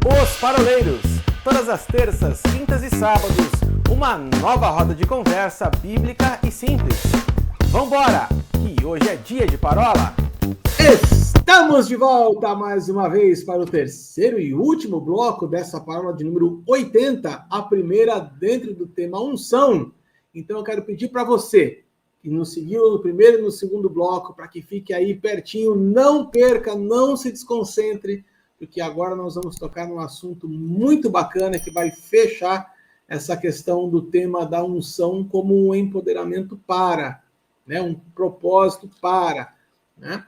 Os Paroleiros, todas as terças, quintas e sábados, uma nova roda de conversa bíblica e simples. Vambora, que hoje é dia de parola. Estamos de volta mais uma vez para o terceiro e último bloco dessa parola de número 80, a primeira dentro do tema unção. Então eu quero pedir para você que nos seguiu no primeiro e no segundo bloco, para que fique aí pertinho, não perca, não se desconcentre, porque agora nós vamos tocar num assunto muito bacana que vai fechar essa questão do tema da unção como um empoderamento para, né? Um propósito para, né?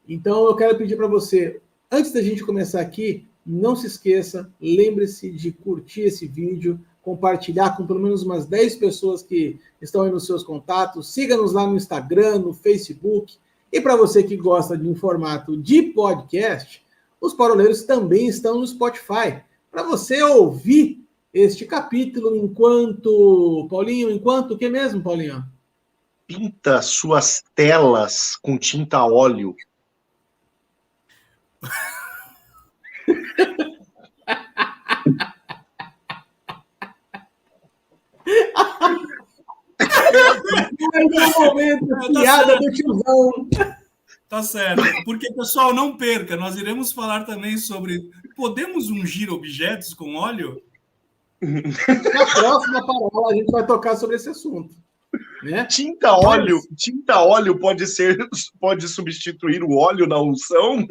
Então eu quero pedir para você, antes da gente começar aqui, não se esqueça, lembre-se de curtir esse vídeo, compartilhar com pelo menos umas 10 pessoas que estão aí nos seus contatos, siga-nos lá no Instagram, no Facebook, e para você que gosta de um formato de podcast, os Paroleiros também estão no Spotify, para você ouvir este capítulo enquanto... Paulinho, enquanto o que mesmo, Paulinho? Pinta suas telas com tinta a óleo. Piada do tiozão. Tá certo. Porque, pessoal, não perca, nós iremos falar também sobre... Podemos ungir objetos com óleo? Na próxima parola a gente vai tocar sobre esse assunto. Né? Tinta óleo pode substituir o óleo na unção?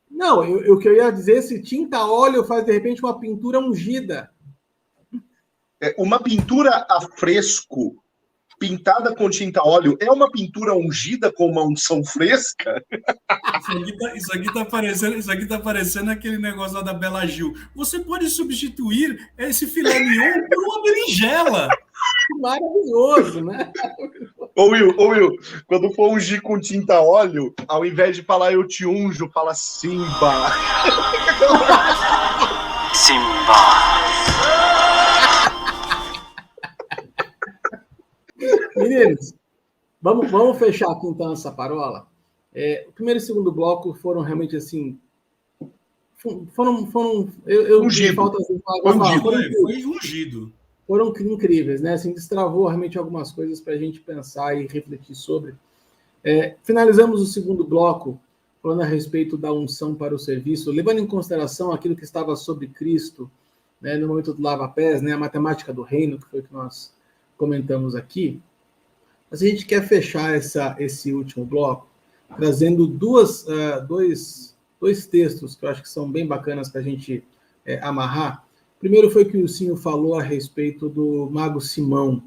Não, o que eu ia dizer, se tinta óleo faz de repente uma pintura ungida. Uma pintura a fresco pintada com tinta óleo é uma pintura ungida com uma unção fresca? Isso aqui tá parecendo aquele negócio lá da Bela Gil. Você pode substituir esse filé mignon por uma berinjela. Maravilhoso, né? Ô Will, quando for ungir com tinta óleo, ao invés de falar eu te unjo, fala Simba. Simba. Meninos, vamos fechar aqui então essa parola. O primeiro e o segundo bloco foram realmente assim. Ungido. Foi ungido. Foram incríveis, né? Assim, destravou realmente algumas coisas para a gente pensar e refletir sobre. Finalizamos o segundo bloco falando a respeito da unção para o serviço, levando em consideração aquilo que estava sobre Cristo, né, no momento do lava-pés, né, a matemática do reino, que foi o que nós comentamos aqui. Mas a gente quer fechar esse último bloco trazendo dois textos que eu acho que são bem bacanas para a gente amarrar. Primeiro foi que o Ilcinho falou a respeito do mago Simão,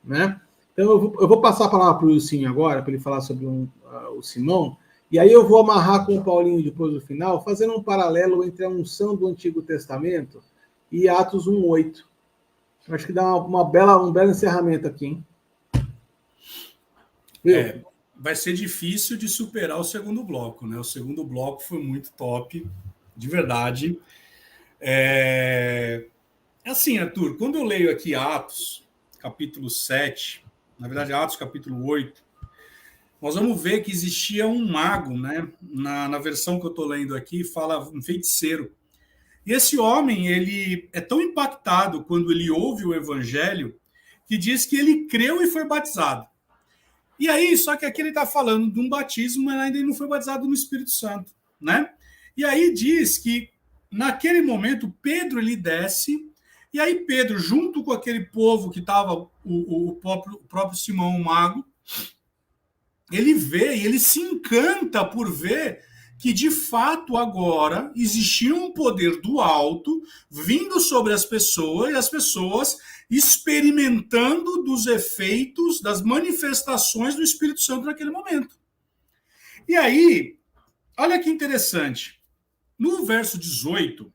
né? Então eu vou passar a palavra para o Ilcinho agora, para ele falar sobre o Simão, e aí eu vou amarrar com o Paulinho depois do final, fazendo um paralelo entre a unção do Antigo Testamento e Atos 1:8. Acho que dá um belo encerramento aqui, hein? Vai ser difícil de superar o segundo bloco, né? O segundo bloco foi muito top, de verdade. Assim, Arthur, quando eu leio aqui Atos, capítulo 7, na verdade, Atos, capítulo 8, nós vamos ver que existia um mago, né? Na versão que eu estou lendo aqui, fala um feiticeiro. E esse homem, ele é tão impactado quando ele ouve o evangelho, que diz que ele creu e foi batizado. E aí, só que aqui ele está falando de um batismo, mas ainda não foi batizado no Espírito Santo, né? E aí diz que, naquele momento, Pedro, ele desce, e aí Pedro, junto com aquele povo que estava, o próprio Simão, o mago, ele vê e ele se encanta por ver que, de fato, agora existia um poder do alto vindo sobre as pessoas, e as pessoas experimentando dos efeitos, das manifestações do Espírito Santo naquele momento. E aí, olha que interessante. No verso 18,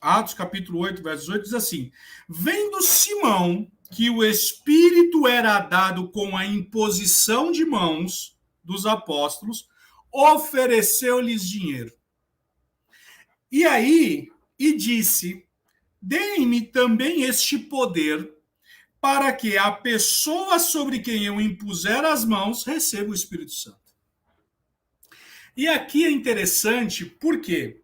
Atos capítulo 8, verso 18, diz assim: vendo Simão que o Espírito era dado com a imposição de mãos dos apóstolos, ofereceu-lhes dinheiro. E aí, e disse: deem-me também este poder, para que a pessoa sobre quem eu impuser as mãos receba o Espírito Santo. E aqui é interessante, por quê?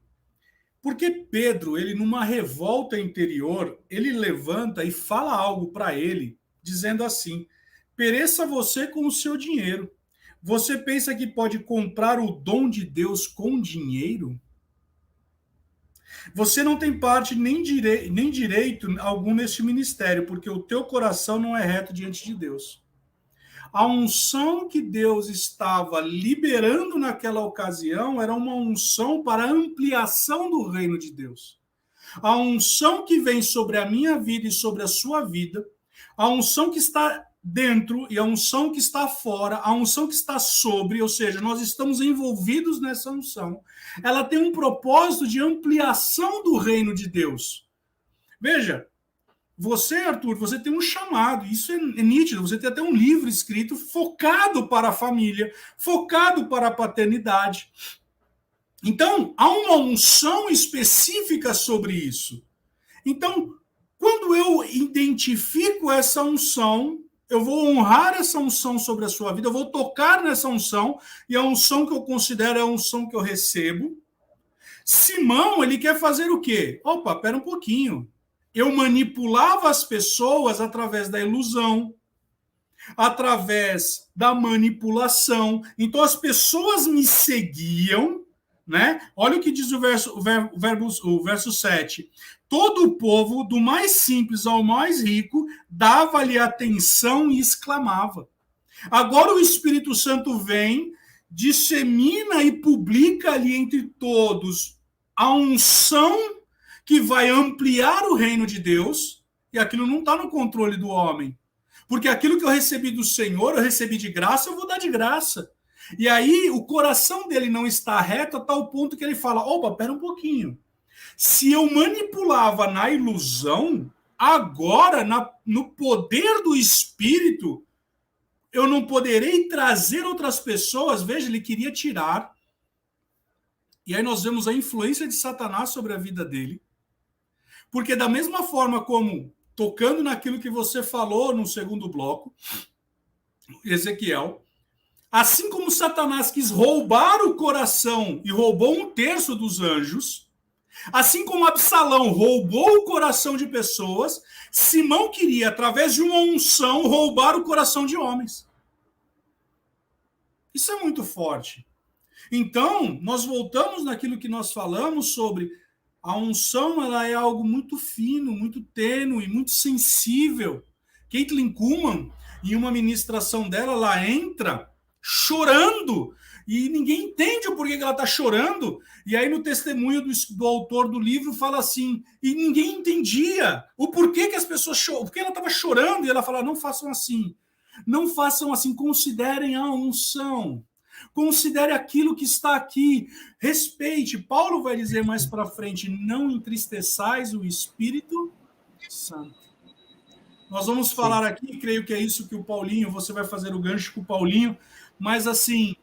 Porque Pedro, ele numa revolta interior, ele levanta e fala algo para ele, dizendo assim: pereça você com o seu dinheiro. Você pensa que pode comprar o dom de Deus com dinheiro? Você não tem parte nem direito algum neste ministério, porque o teu coração não é reto diante de Deus. A unção que Deus estava liberando naquela ocasião era uma unção para a ampliação do reino de Deus. A unção que vem sobre a minha vida e sobre a sua vida, a unção que está dentro e a unção que está fora, a unção que está sobre, ou seja, nós estamos envolvidos nessa unção, ela tem um propósito de ampliação do reino de Deus. Veja, você, Arthur, você tem um chamado, isso é nítido, você tem até um livro escrito focado para a família, focado para a paternidade. Então, há uma unção específica sobre isso. Então, quando eu identifico essa unção, eu vou honrar essa unção sobre a sua vida, eu vou tocar nessa unção, e a unção que eu considero é a unção que eu recebo. Simão, ele quer fazer o quê? Opa, pera um pouquinho. Eu manipulava as pessoas através da ilusão, através da manipulação. Então, as pessoas me seguiam, né? Olha o que diz o verso 7. Todo o povo, do mais simples ao mais rico, dava-lhe atenção e exclamava. Agora o Espírito Santo vem, dissemina e publica ali entre todos a unção que vai ampliar o reino de Deus, e aquilo não está no controle do homem. Porque aquilo que eu recebi do Senhor, eu recebi de graça, eu vou dar de graça. E aí o coração dele não está reto a tal ponto que ele fala, opa, pera um pouquinho. Se eu manipulava na ilusão, agora, no poder do Espírito, eu não poderei trazer outras pessoas. Veja, ele queria tirar. E aí nós vemos a influência de Satanás sobre a vida dele. Porque da mesma forma como, tocando naquilo que você falou no segundo bloco, Ezequiel, assim como Satanás quis roubar o coração e roubou 1/3 dos anjos, assim como Absalão roubou o coração de pessoas, Simão queria, através de uma unção, roubar o coração de homens. Isso é muito forte. Então, nós voltamos naquilo que nós falamos sobre a unção, ela é algo muito fino, muito tênue, muito sensível. Caitlin Kuhlman, em uma ministração dela, ela entra chorando e ninguém entende o porquê que ela está chorando. E aí no testemunho do autor do livro fala assim, e ninguém entendia o porquê que as pessoas choram, porque ela estava chorando, e ela fala, não façam assim, considerem a unção. Considere aquilo que está aqui. Respeite. Paulo vai dizer mais para frente, não entristeçais o Espírito Santo. Nós vamos falar aqui, creio que é isso que o Paulinho, você vai fazer o gancho com o Paulinho, mas assim,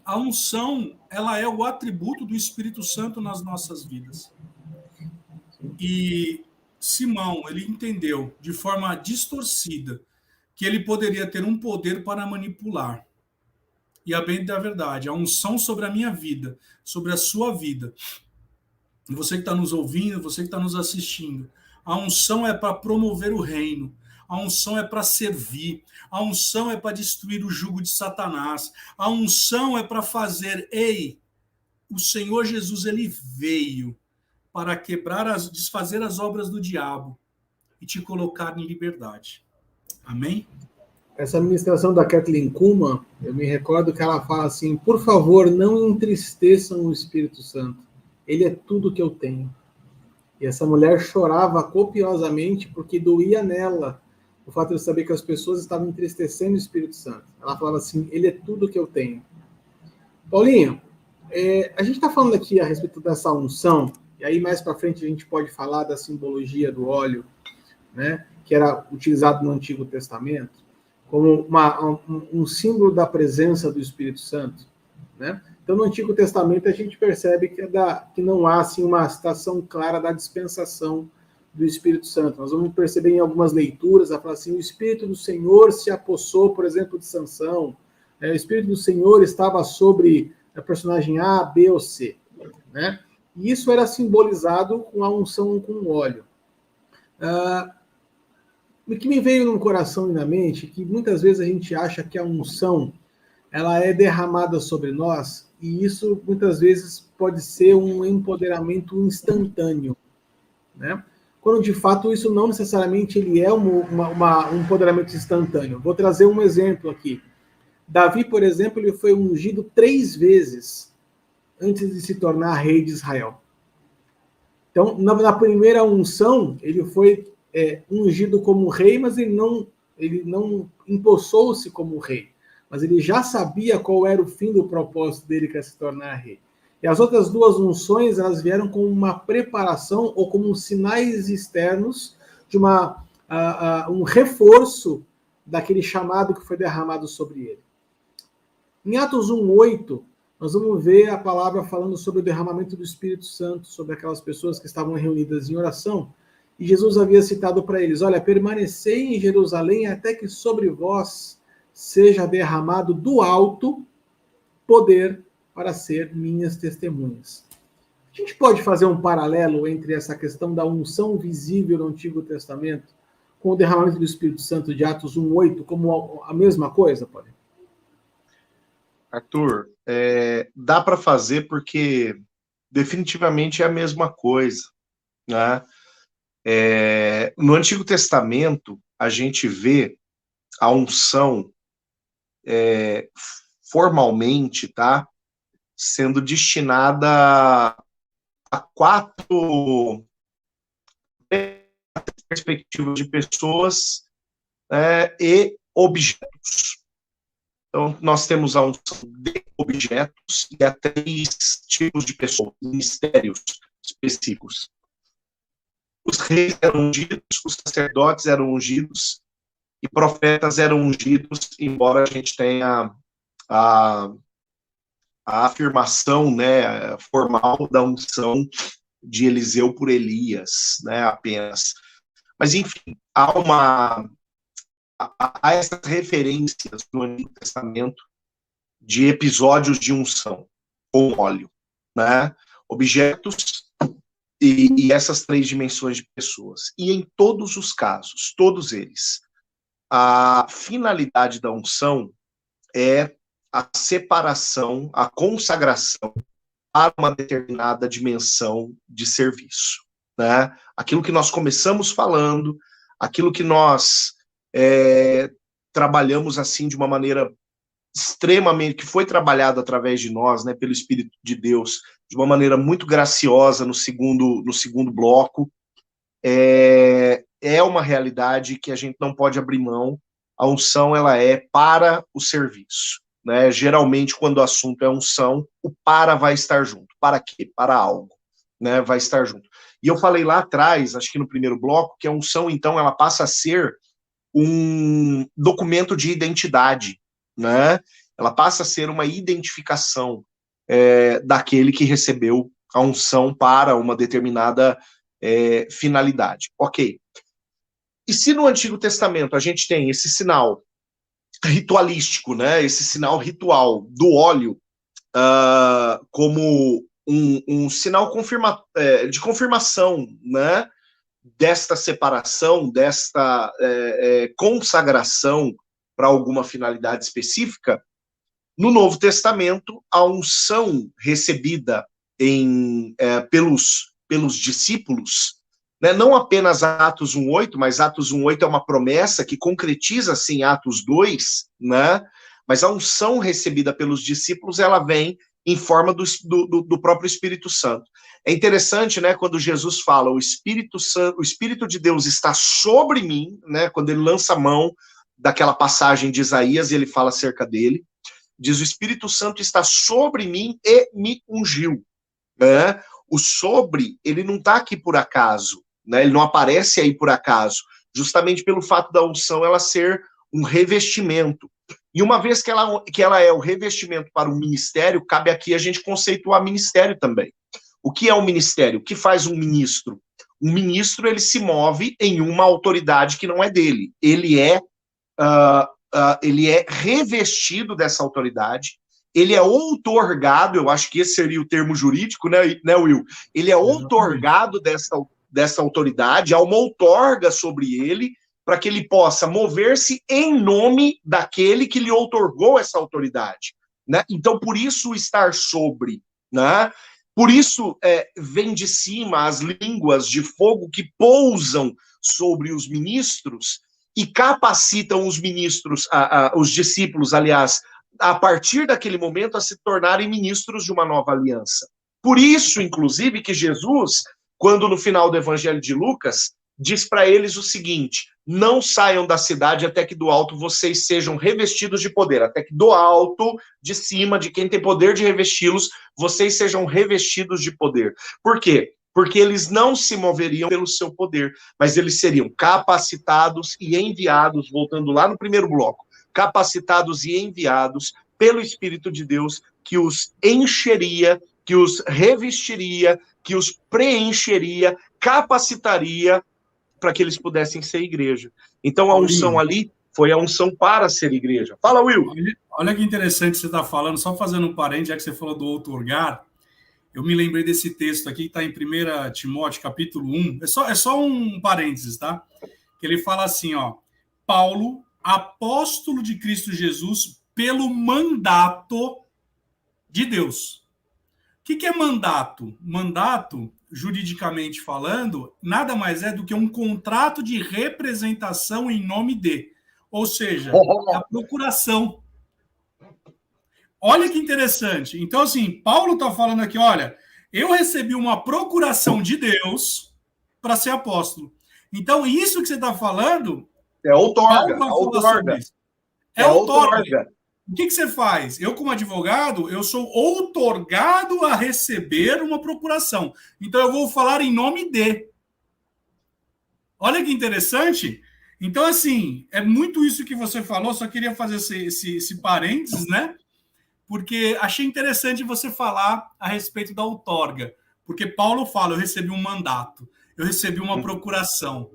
a unção, ela é o atributo do Espírito Santo nas nossas vidas. E Simão, ele entendeu de forma distorcida que ele poderia ter um poder para manipular. E a bem da verdade, a unção sobre a minha vida, sobre a sua vida. E você que está nos ouvindo, você que está nos assistindo, a unção é para promover o reino. A unção é para servir. A unção é para destruir o jugo de Satanás. A unção é para fazer, o Senhor Jesus, ele veio para desfazer as obras do diabo e te colocar em liberdade. Amém? Essa ministração da Caitlin Kuhlman, eu me recordo que ela fala assim, por favor, não entristeçam o Espírito Santo. Ele é tudo que eu tenho. E essa mulher chorava copiosamente porque doía nela o fato de saber que as pessoas estavam entristecendo o Espírito Santo. Ela falava assim, ele é tudo que eu tenho. Paulinho, a gente está falando aqui a respeito dessa unção, e aí mais para frente a gente pode falar da simbologia do óleo, né, que era utilizado no Antigo Testamento, como um símbolo da presença do Espírito Santo, né? Então, no Antigo Testamento, a gente percebe que não há assim, uma citação clara da dispensação do Espírito Santo. Nós vamos perceber em algumas leituras, a falar assim, o Espírito do Senhor se apossou, por exemplo, de Sansão, o Espírito do Senhor estava sobre a personagem A, B ou C, né? E isso era simbolizado com a unção com óleo. O que me veio no coração e na mente é que muitas vezes a gente acha que a unção ela é derramada sobre nós, e isso muitas vezes pode ser um empoderamento instantâneo, né? Quando de fato isso não necessariamente ele é um empoderamento instantâneo. Vou trazer um exemplo aqui. Davi, por exemplo, ele foi ungido 3 vezes antes de se tornar rei de Israel. Então, na primeira unção, ele foi ungido como rei, mas ele não empossou-se como rei. Mas ele já sabia qual era o fim do propósito dele, que é se tornar rei. E as outras 2 unções, elas vieram como uma preparação ou como sinais externos de um reforço daquele chamado que foi derramado sobre ele. Em Atos 1:8, nós vamos ver a palavra falando sobre o derramamento do Espírito Santo, sobre aquelas pessoas que estavam reunidas em oração, e Jesus havia citado para eles, olha, permanecei em Jerusalém até que sobre vós seja derramado do alto poder para ser minhas testemunhas. A gente pode fazer um paralelo entre essa questão da unção visível no Antigo Testamento com o derramamento do Espírito Santo de Atos 1:8 como a mesma coisa, pode? Arthur, dá para fazer porque definitivamente é a mesma coisa, né? No Antigo Testamento, a gente vê a unção formalmente, tá? Sendo destinada a 4 perspectivas de pessoas e objetos. Então, nós temos a unção de objetos e a 3 tipos de pessoas, mistérios específicos. Os reis eram ungidos, os sacerdotes eram ungidos e profetas eram ungidos, embora a gente tenha a afirmação, né, formal da unção de Eliseu por Elias, né, apenas. Mas, enfim, há essas referências no Antigo Testamento de episódios de unção com óleo, né, objetos e essas 3 dimensões de pessoas. E em todos os casos, todos eles, a finalidade da unção é a separação, a consagração para uma determinada dimensão de serviço, né? Aquilo que nós começamos falando, aquilo que nós trabalhamos assim de uma maneira extremamente, que foi trabalhado através de nós, né, pelo Espírito de Deus, de uma maneira muito graciosa no segundo bloco, é uma realidade que a gente não pode abrir mão. A unção, ela é para o serviço, né? Geralmente, quando o assunto é unção, o para vai estar junto. Para quê? Para algo, né? Vai estar junto. E eu falei lá atrás, acho que no primeiro bloco, que a unção, então, ela passa a ser um documento de identidade, né? Ela passa a ser uma identificação daquele que recebeu a unção para uma determinada finalidade. Ok. E se no Antigo Testamento a gente tem esse sinal ritualístico, né? Esse sinal ritual do óleo como um sinal de confirmação, né? Desta separação, desta consagração para alguma finalidade específica, no Novo Testamento, a unção recebida pelos discípulos, né, não apenas Atos 1:8, mas Atos 1:8 é uma promessa que concretiza, sim, Atos 2, né, mas a unção recebida pelos discípulos, ela vem em forma do próprio Espírito Santo. É interessante, né, quando Jesus fala, o Espírito Santo, o Espírito de Deus está sobre mim, né, quando ele lança a mão daquela passagem de Isaías, e ele fala acerca dele, diz, o Espírito Santo está sobre mim e me ungiu, né? O sobre, ele não está aqui por acaso, né? Ele não aparece aí por acaso, justamente pelo fato da unção ela ser um revestimento. E uma vez que ela é o revestimento para o ministério, cabe aqui a gente conceituar ministério também. O que é um ministério? O que faz um ministro? Um ministro, ele se move em uma autoridade que não é dele. Ele é revestido dessa autoridade, ele é outorgado, eu acho que esse seria o termo jurídico, né, Will? Ele é outorgado dessa autoridade, há uma outorga sobre ele, para que ele possa mover-se em nome daquele que lhe outorgou essa autoridade, né? Então, por isso estar sobre, né? Por isso vem de cima as línguas de fogo que pousam sobre os ministros e capacitam os ministros, os discípulos, aliás, a partir daquele momento a se tornarem ministros de uma nova aliança. Por isso, inclusive, que Jesus, quando no final do Evangelho de Lucas, diz para eles o seguinte: não saiam da cidade até que do alto vocês sejam revestidos de poder, até que do alto, de cima, de quem tem poder de revesti-los, vocês sejam revestidos de poder. Por quê? Porque eles não se moveriam pelo seu poder, mas eles seriam capacitados e enviados, voltando lá no primeiro bloco, capacitados e enviados pelo Espírito de Deus, que os encheria, que os revestiria, que os preencheria, capacitaria para que eles pudessem ser igreja. Então a unção ali foi a unção para ser igreja. Fala, Will. Olha que interessante você está falando, só fazendo um parênteses, já que você falou do outorgar, eu me lembrei desse texto aqui, que está em 1 Timóteo, capítulo 1, é só um parênteses, tá? Que ele fala assim, ó, Paulo, apóstolo de Cristo Jesus, pelo mandato de Deus. O que é mandato? Mandato, juridicamente falando, nada mais é do que um contrato de representação em nome de, ou seja, a procuração. Olha que interessante. Então, assim, Paulo está falando aqui, olha, eu recebi uma procuração de Deus para ser apóstolo. Então, isso que você está falando... É outorga. É outorga. O que você faz? Eu, como advogado, eu sou outorgado a receber uma procuração. Então, eu vou falar em nome de. Olha que interessante. Então, assim, é muito isso que você falou, só queria fazer esse parênteses, né? Porque achei interessante você falar a respeito da outorga. Porque Paulo fala, eu recebi um mandato, eu recebi uma procuração.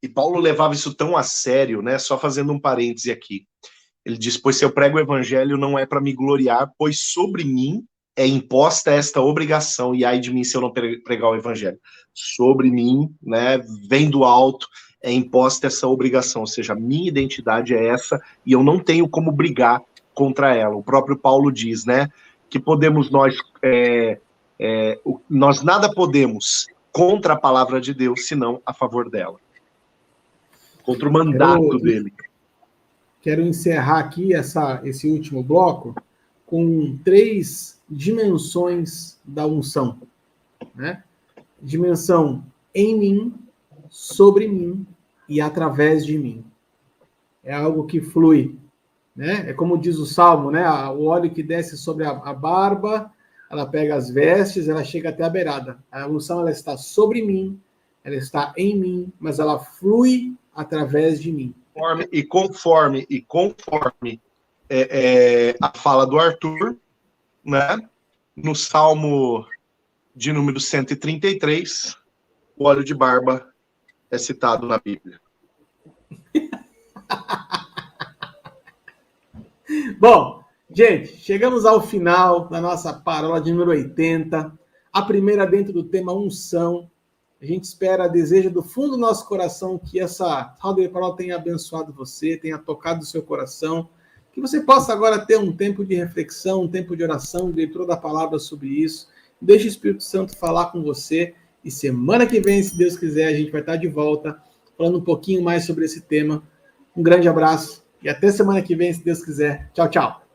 E Paulo levava isso tão a sério, né? Só fazendo um parêntese aqui. Ele diz, pois se eu prego o evangelho não é para me gloriar, pois sobre mim é imposta esta obrigação, e ai de mim se eu não pregar o evangelho. Sobre mim, né, vem do alto, é imposta essa obrigação, ou seja, a minha identidade é essa, e eu não tenho como brigar contra ela. O próprio Paulo diz, né, que podemos nós nada podemos contra a palavra de Deus, senão a favor dela. Contra o mandato dele. Quero encerrar aqui esse último bloco com 3 dimensões da unção, né? Dimensão em mim, sobre mim e através de mim. É algo que flui, né? É como diz o Salmo, né? O óleo que desce sobre a barba, ela pega as vestes, ela chega até a beirada. A unção, ela está sobre mim, ela está em mim, mas ela flui através de mim. Conforme a fala do Arthur, né? No Salmo de número 133, o óleo de barba é citado na Bíblia. Bom, gente, chegamos ao final da nossa parábola de número 80, a primeira dentro do tema unção. A gente espera, deseja do fundo do nosso coração que essa roda de parábola tenha abençoado você, tenha tocado o seu coração, que você possa agora ter um tempo de reflexão, um tempo de oração, de leitura da palavra sobre isso. Deixe o Espírito Santo falar com você. E semana que vem, se Deus quiser, a gente vai estar de volta, falando um pouquinho mais sobre esse tema. Um grande abraço e até semana que vem, se Deus quiser. Tchau, tchau.